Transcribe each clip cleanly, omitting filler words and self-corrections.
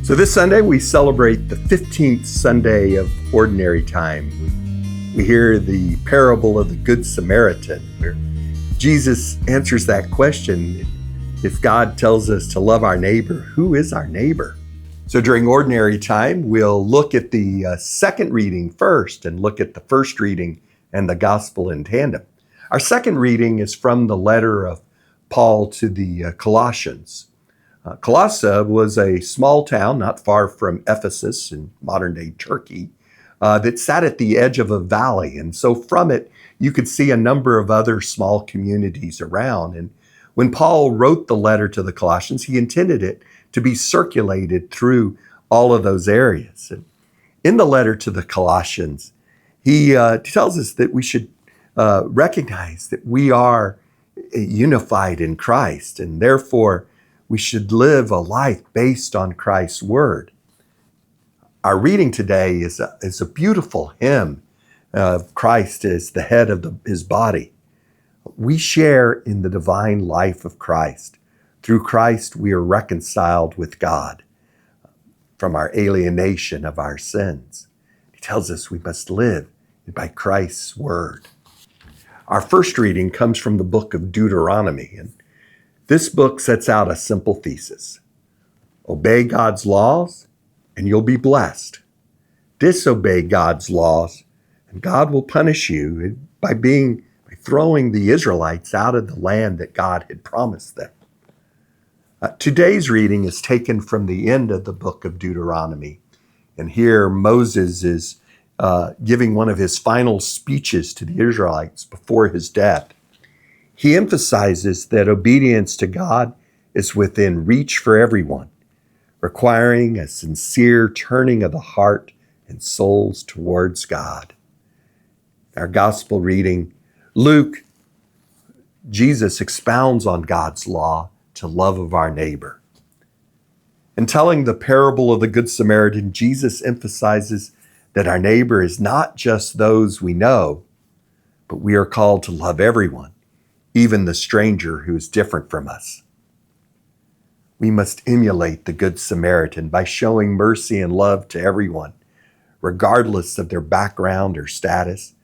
So this Sunday, we celebrate the 15th Sunday of Ordinary Time. We hear the parable of the Good Samaritan, where Jesus answers that question. If God tells us to love our neighbor, who is our neighbor? So during Ordinary Time, we'll look at the second reading first and look at the first reading and the gospel in tandem. Our second reading is from the letter of Paul to the Colossians. Colossae was a small town not far from Ephesus in modern-day Turkey that sat at the edge of a valley. And so from it, you could see a number of other small communities around. And when Paul wrote the letter to the Colossians, he intended it to be circulated through all of those areas. And in the letter to the Colossians, he tells us that we should recognize that we are unified in Christ, and therefore we should live a life based on Christ's word. Our reading today is a beautiful hymn of Christ as the head of his body. We share in the divine life of Christ. Through Christ, we are reconciled with God from our alienation of our sins. He tells us we must live by Christ's word. Our first reading comes from the book of Deuteronomy, and this book sets out a simple thesis. Obey God's laws, and you'll be blessed. Disobey God's laws, and God will punish you by throwing the Israelites out of the land that God had promised them. Today's reading is taken from the end of the book of Deuteronomy, and here Moses is giving one of his final speeches to the Israelites before his death. He emphasizes that obedience to God is within reach for everyone, requiring a sincere turning of the heart and souls towards God. Our gospel reading, Luke, Jesus expounds on God's law to love of our neighbor. In telling the parable of the Good Samaritan, Jesus emphasizes that our neighbor is not just those we know, but we are called to love everyone, even the stranger who is different from us. We must emulate the Good Samaritan by showing mercy and love to everyone, regardless of their background or status,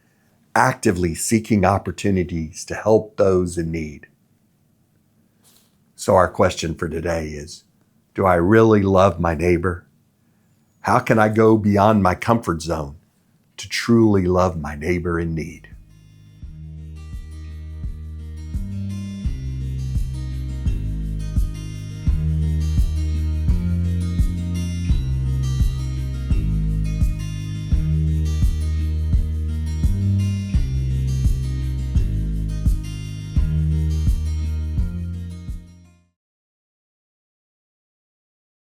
actively seeking opportunities to help those in need. So our question for today is, do I really love my neighbor? How can I go beyond my comfort zone to truly love my neighbor in need?